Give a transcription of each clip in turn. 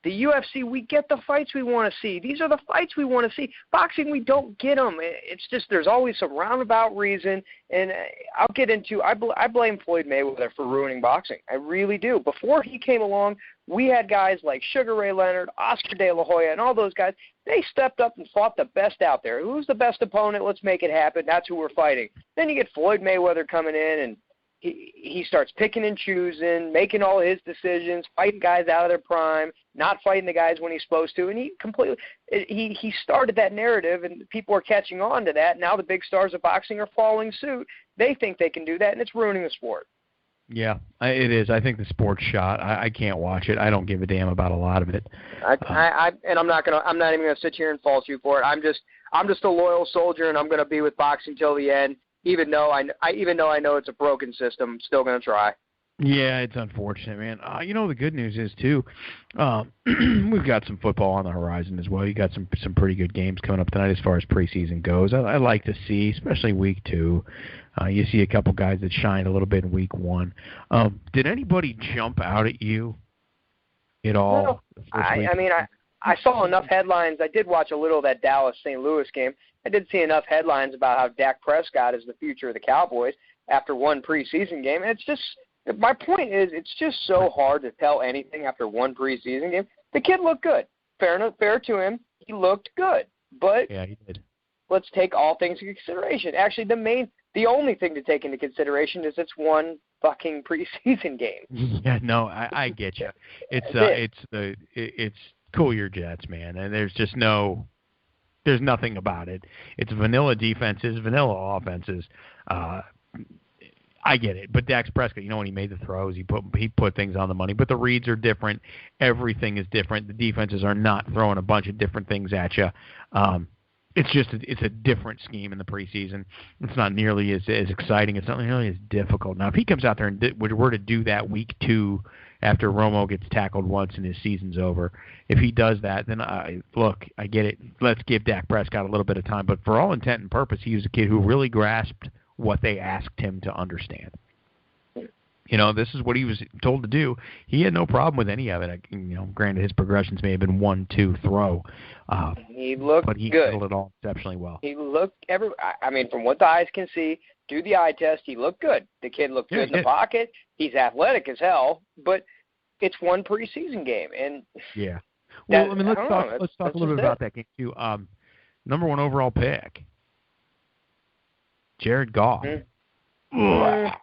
The UFC, we get the fights we want to see. These are the fights we want to see. Boxing, we don't get them. It's just there's always some roundabout reason. And I'll get into I blame Floyd Mayweather for ruining boxing. I really do. Before he came along, we had guys like Sugar Ray Leonard, Oscar De La Hoya, and all those guys. They stepped up and fought the best out there. Who's the best opponent? Let's make it happen. That's who we're fighting. Then you get Floyd Mayweather coming in, and he starts picking and choosing, making all his decisions, fighting guys out of their prime, not fighting the guys when he's supposed to, and he started that narrative, and people are catching on to that. Now the big stars of boxing are following suit. They think they can do that, and it's ruining the sport. Yeah, it is. I think the sport's shot. I can't watch it. I don't give a damn about a lot of it. And I'm not even gonna sit here and fault you for it. I'm just a loyal soldier, and I'm gonna be with boxing till the end. Even though I know it's a broken system, I'm still going to try. Yeah, it's unfortunate, man. The good news is, too, we've got some football on the horizon as well. You got some pretty good games coming up tonight as far as preseason goes. I like to see, especially week 2, you see a couple guys that shined a little bit in week 1. Did anybody jump out at you at all? No, I saw enough headlines. I did watch a little of that Dallas-St. Louis game. I did see enough headlines about how Dak Prescott is the future of the Cowboys after one preseason game. And it's just – my point is it's just so hard to tell anything after one preseason game. The kid looked good. Fair to him, he looked good. But yeah, he did. Let's take all things into consideration. Actually, the only thing to take into consideration is it's one fucking preseason game. Yeah, no, I get you. It's cool your Jets, man, and there's nothing about it. It's vanilla defenses, vanilla offenses. I get it, but Dak Prescott, when he made the throws, he put things on the money. But the reads are different. Everything is different. The defenses are not throwing a bunch of different things at you. It's a different scheme in the preseason. It's not nearly as exciting. It's not nearly as difficult. Now, if he comes out there and were to do that week 2 after Romo gets tackled once and his season's over, if he does that, then I get it. Let's give Dak Prescott a little bit of time. But for all intent and purpose, he was a kid who really grasped what they asked him to understand. This is what he was told to do. He had no problem with any of it. Granted, his progressions may have been 1-2 throw. He looked but he good. handled it all exceptionally well. He looked from what the eyes can see, do the eye test, he looked good. The kid looked good in the pocket. He's athletic as hell, but it's one preseason game. And yeah. Well, let's talk a little bit about that game too. Number 1 overall pick, Jared Goff. Mm-hmm.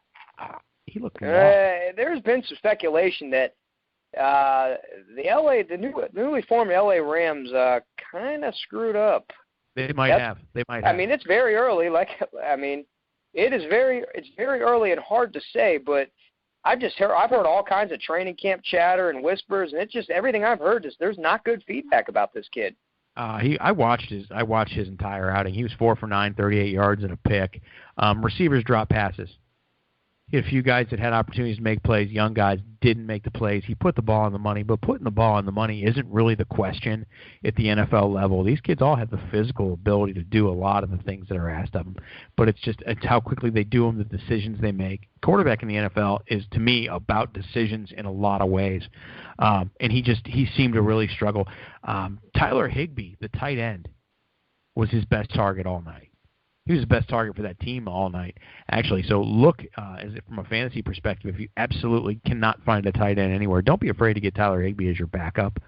He looked good. There's been some speculation that the newly formed LA Rams kind of screwed up. They might have. I mean, it's very early. It's very early and hard to say, but I've heard all kinds of training camp chatter and whispers, and it's just everything I've heard is there's not good feedback about this kid. I watched his entire outing. He was 4 for 9, 38 yards and a pick. Receivers dropped passes. He had a few guys that had opportunities to make plays. Young guys didn't make the plays. He put the ball on the money, but putting the ball on the money isn't really the question at the NFL level. These kids all have the physical ability to do a lot of the things that are asked of them, but it's how quickly they do them, the decisions they make. Quarterback in the NFL is, to me, about decisions in a lot of ways, and he seemed to really struggle. Tyler Higbee, the tight end, was his best target all night. He was the best target for that team all night, actually. So look, from a fantasy perspective, if you absolutely cannot find a tight end anywhere, don't be afraid to get Tyler Higbee as your backup.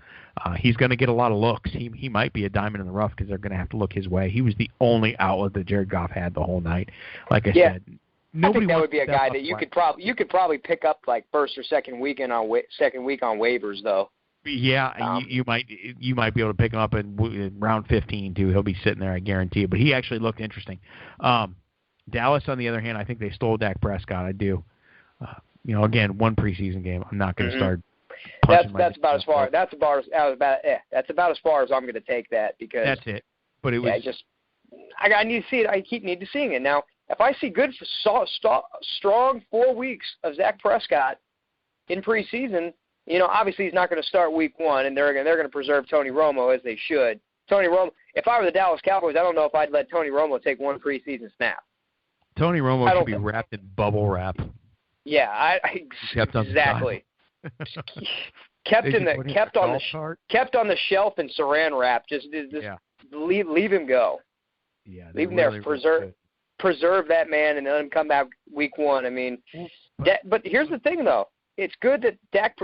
He's going to get a lot of looks. He might be a diamond in the rough because they're going to have to look his way. He was the only outlet that Jared Goff had the whole night. Like I said, nobody. I think that would be a guy that you could probably pick up like first or second week on waivers though. Yeah, you might be able to pick him up in round 15 too. He'll be sitting there, I guarantee you. But he actually looked interesting. Dallas, on the other hand, I think they stole Dak Prescott. I do. Again, one preseason game. I'm not going to start. That's about as far. That's about as far as I'm going to take that because that's it. But it was I need to see it. I need to seeing it now. If I see good, strong 4 weeks of Dak Prescott in preseason. Obviously he's not going to start week 1, and they're going to preserve Tony Romo as they should. Tony Romo. If I were the Dallas Cowboys, I don't know if I'd let Tony Romo take one preseason snap. Tony Romo should be wrapped in bubble wrap. Yeah, exactly. kept on the shelf in Saran wrap. Just leave him go. Yeah, leave him there. Preserve that man and let him come back week one. I mean, but here's the thing though. It's good that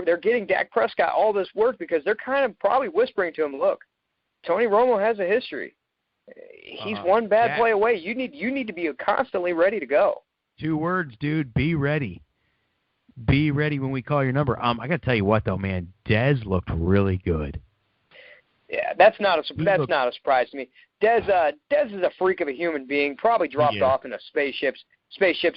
they're getting Dak Prescott all this work because they're kind of probably whispering to him, look, Tony Romo has a history. He's one bad play away. You need to be constantly ready to go. 2 words, dude. Be ready. Be ready when we call your number. I got to tell you what, though, man. Dez looked really good. Yeah, that's not a surprise to me. Dez is a freak of a human being. Probably dropped off in a spaceship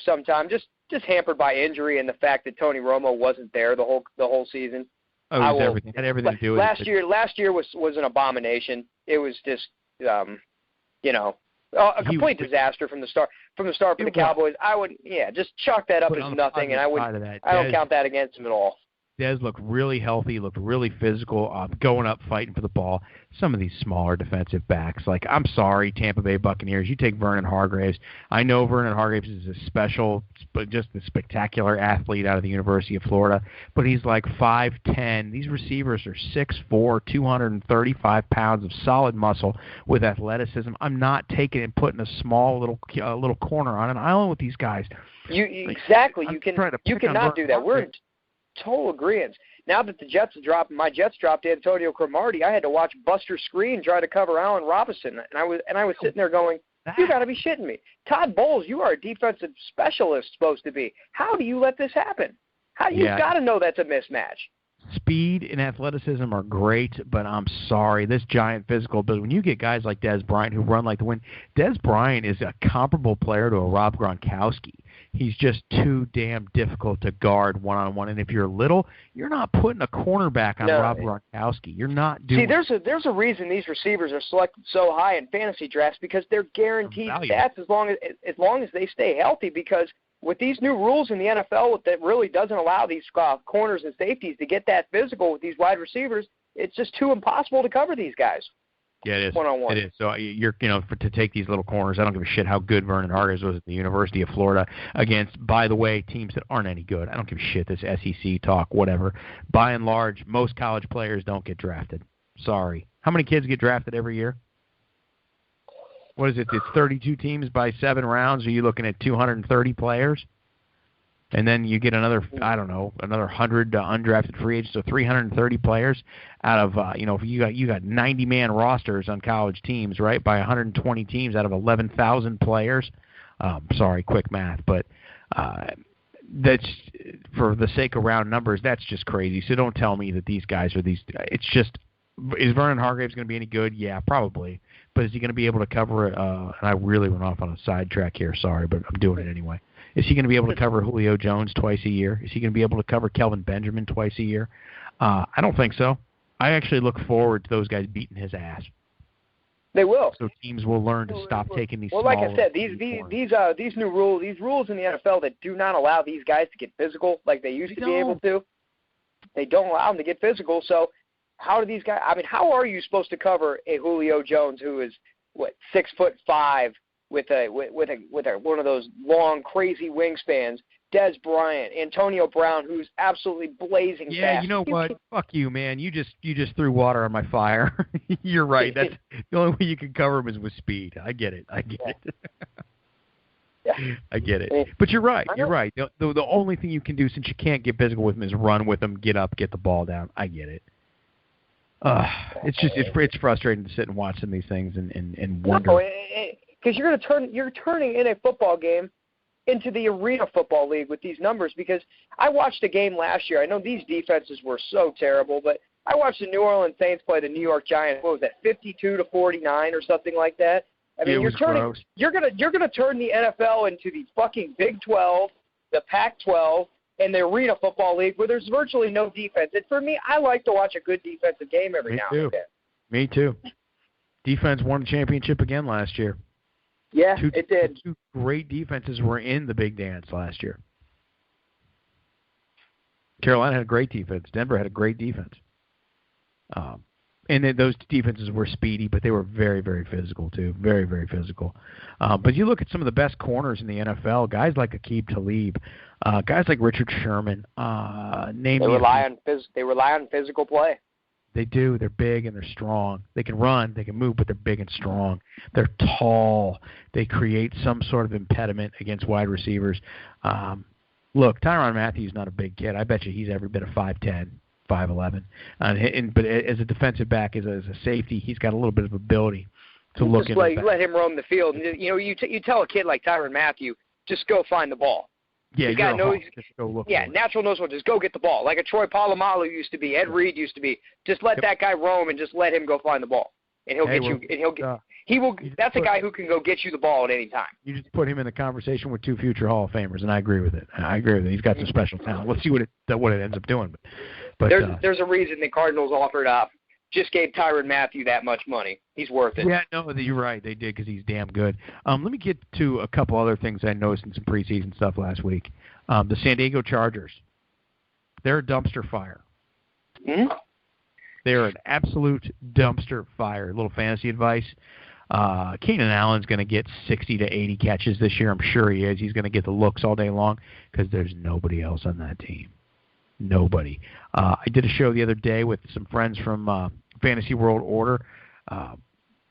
sometime. Just hampered by injury and the fact that Tony Romo wasn't there the whole season. Oh, had everything to do with it. Last year was an abomination. It was just a complete disaster from the start for the Cowboys. I would just chalk that up as nothing, and I don't count that against him at all. Dez looked really healthy, looked really physical, going up, fighting for the ball. Some of these smaller defensive backs, like, I'm sorry, Tampa Bay Buccaneers, you take Vernon Hargreaves. I know Vernon Hargreaves is a special, but just a spectacular athlete out of the University of Florida, but he's like 5'10". These receivers are 6'4", 235 pounds of solid muscle with athleticism. I'm not taking and putting a small little corner on an island with these guys. You cannot do that. We're in total agreement. Now that my Jets dropped Antonio Cromartie, I had to watch Buster Screen try to cover Allen Robinson, and I was sitting there going, you got to be shitting me. Todd Bowles, you are a defensive specialist supposed to be. How do you let this happen? You've got to know that's a mismatch. Speed and athleticism are great, but I'm sorry, this giant physical ability, when you get guys like Dez Bryant who run like the wind, Dez Bryant is a comparable player to a Rob Gronkowski. He's just too damn difficult to guard one-on-one. And if you're little, you're not putting a cornerback on Rob Gronkowski. You're not doing See, there's a reason these receivers are selected so high in fantasy drafts because they're guaranteed stats as long as they stay healthy, because with these new rules in the NFL that really doesn't allow these corners and safeties to get that physical with these wide receivers, it's just too impossible to cover these guys. Yeah, it is. One-on-one. It is. So to take these little corners, I don't give a shit how good Vernon Hargreaves was at the University of Florida against, by the way, teams that aren't any good. I don't give a shit, this SEC talk, whatever. By and large, most college players don't get drafted. Sorry. How many kids get drafted every year? What is it? It's 32 teams by 7 rounds. Are you looking at 230 players? And then you get another 100 undrafted free agents, so 330 players out of, you got 90-man rosters on college teams, right, by 120 teams out of 11,000 players. Sorry, quick math, but that's, for the sake of round numbers, that's just crazy. So don't tell me that these guys are it's just, is Vernon Hargreaves going to be any good? Yeah, probably. But is he going to be able to cover it? And I really went off on a sidetrack here, sorry, but I'm doing it anyway. Is he going to be able to cover Julio Jones twice a year? Is he going to be able to cover Kelvin Benjamin twice a year? I don't think so. I actually look forward to those guys beating his ass. They will. So teams will learn to stop taking these. Well, like I said, these new rules, these rules in the NFL that do not allow these guys to get physical like they used to be able to. They don't allow them to get physical. So how do these guys? I mean, how are you supposed to cover a Julio Jones who is 6'5"? With one of those long, crazy wingspans, Dez Bryant, Antonio Brown, who's absolutely blazing fast. Yeah, you know what? Fuck you, man. You just threw water on my fire. You're right. That's the only way you can cover him is with speed. I get it. I get it. But you're right. You're right. The only thing you can do, since you can't get physical with him, is run with him, get up, get the ball down. I get it. It's frustrating to sit and watch some of these things and wonder. Because you're turning in a football game into the Arena Football League with these numbers. Because I watched a game last year. I know these defenses were so terrible, but I watched the New Orleans Saints play the New York Giants. What was that, 52-49 or something like that? I mean, you're gonna turn the NFL into the fucking Big 12, the Pac-12, and the Arena Football League where there's virtually no defense. And for me, I like to watch a good defensive game every now and then. Me too. Defense won the championship again last year. Yeah, it did. 2 great defenses were in the big dance last year. Carolina had a great defense. Denver had a great defense. And those defenses were speedy, but they were very, very physical, too. Very, very physical. But you look at some of the best corners in the NFL, guys like Aqib Talib, guys like Richard Sherman. They rely on physical play. They do. They're big and they're strong. They can run, they can move, but they're big and strong. They're tall. They create some sort of impediment against wide receivers. Look, Tyrann Mathieu is not a big kid. I bet you he's every bit of 5'10". 5'11", but as a defensive back, as a safety, he's got a little bit of ability to look at. Let him roam the field. You know, you tell a kid like Tyrann Mathieu, just go find the ball. Yeah, the guy knows. Natural knows what. Just go get the ball, like a Troy Polamalu used to be, Ed Reed used to be. Just let that guy roam and just let him go find the ball, and he'll get you. And he will. That's a guy who can go get you the ball at any time. You just put him in the conversation with two future Hall of Famers, and I agree with it. He's got some special talent. Let's see what it ends up doing. But there's a reason the Cardinals offered just gave Tyrann Mathieu that much money. He's worth it. Yeah, no, you're right. They did because he's damn good. Let me get to a couple other things I noticed in some preseason stuff last week. The San Diego Chargers, they're a dumpster fire. Mm-hmm. They're an absolute dumpster fire. A little fantasy advice. Keenan Allen's going to get 60 to 80 catches this year. I'm sure he is. He's going to get the looks all day long because there's nobody else on that team. Nobody. I did a show the other day with some friends from Fantasy World Order.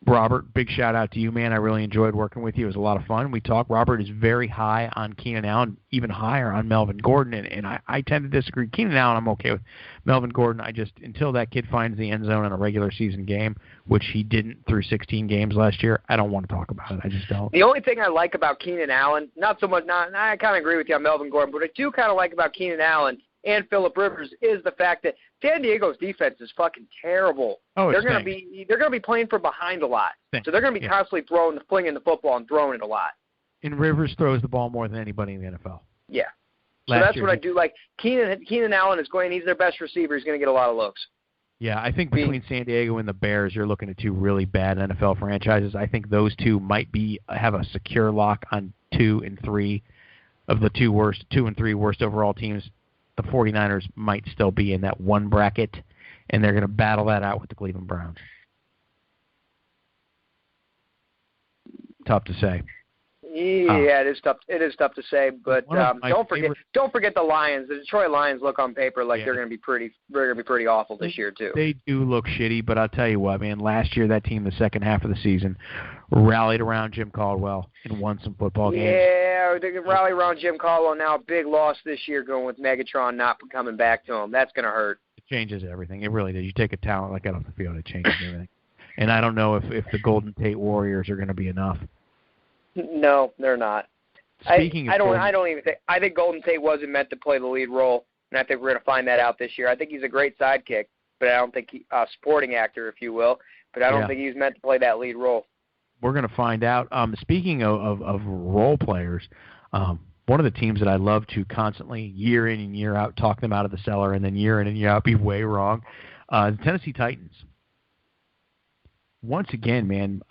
Robert, big shout out to you, man. I really enjoyed working with you. It was a lot of fun. We talked. Robert is very high on Keenan Allen, even higher on Melvin Gordon, and I tend to disagree. Keenan Allen, I'm okay with. Melvin Gordon, until that kid finds the end zone in a regular season game, which he didn't through 16 games last year, I don't want to talk about it. I just don't. The only thing I like about Keenan Allen, not so much, I kind of agree with you on Melvin Gordon, but I do kind of like about Keenan Allen and Phillip Rivers is the fact that San Diego's defense is fucking terrible. They're going to be playing from behind a lot. So they're going to be constantly flinging the football and throwing it a lot. And Rivers throws the ball more than anybody in the NFL. Yeah. So that's what I do like. Keenan Allen is he's their best receiver. He's going to get a lot of looks. Yeah, I think between San Diego and the Bears, you're looking at two really bad NFL franchises. I think those two might have a secure lock on 2 and 3 of the 2 and 3 worst overall teams. The 49ers might still be in that one bracket, and they're going to battle that out with the Cleveland Browns. Tough to say. Yeah, it is tough. It is tough to say, but don't forget the Lions. The Detroit Lions look on paper like they're going to be pretty awful this year too. They do look shitty, but I'll tell you what, man. Last year, that team, the second half of the season, rallied around Jim Caldwell and won some football games. Yeah, they can rally around Jim Caldwell now. A big loss this year going with Megatron not coming back to him. That's going to hurt. It changes everything. It really does. You take a talent like that off the field, it changes everything. And I don't know if the Golden Tate Warriors are going to be enough. No, they're not. I think Golden Tate wasn't meant to play the lead role, and I think we're going to find that out this year. I think he's a great sidekick, but I don't think sporting actor, if you will, but I don't think he's meant to play that lead role. We're going to find out. Speaking of role players, one of the teams that I love to constantly, year in and year out, talk them out of the cellar, and then year in and year out be way wrong, the Tennessee Titans. Once again, man,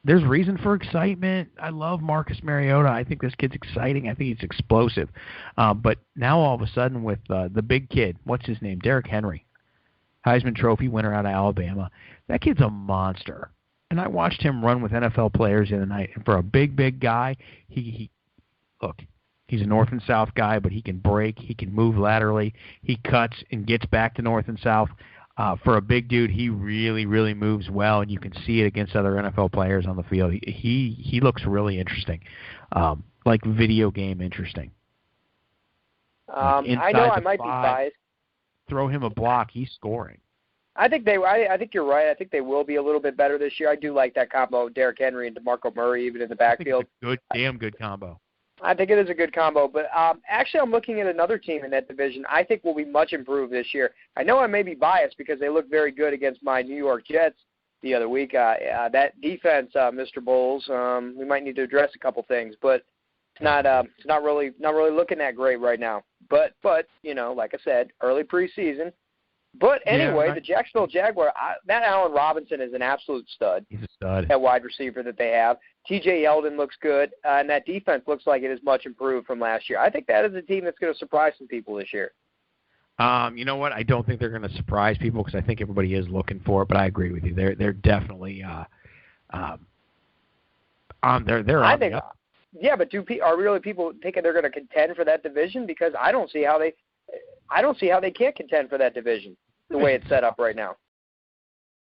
there's reason for excitement. I love Marcus Mariota. I think this kid's exciting. I think he's explosive. But now all of a sudden with the big kid, what's his name? Derrick Henry, Heisman Trophy winner out of Alabama. That kid's a monster. And I watched him run with NFL players the other night. And for a big guy, he's a north and south guy, but he can break. He can move laterally. He cuts and gets back to north and south. For a big dude, he really, really moves well, and you can see it against other NFL players on the field. He looks really interesting, like video game interesting. I know I might be biased. Throw him a block, he's scoring. I think you're right. I think they will be a little bit better this year. I do like that combo, Derrick Henry and DeMarco Murray, even in the backfield. I think it's a damn good combo. I think it is a good combo, but actually I'm looking at another team in that division I think will be much improved this year. I know I may be biased because they looked very good against my New York Jets the other week. That defense, Mr. Bowles, we might need to address a couple things, but it's not really looking that great right now. But you know, like I said, early preseason. But anyway, the Jacksonville Jaguar, that Allen Robinson is an absolute stud. He's a stud. That wide receiver that they have. T.J. Yeldon looks good, and that defense looks like it is much improved from last year. I think that is a team that's going to surprise some people this year. You know what? I don't think they're going to surprise people because I think everybody is looking for it. But I agree with you. They're definitely they're on the up. Yeah, but are really people thinking they're going to contend for that division? Because I don't see how they can't contend for that division the way it's set up right now.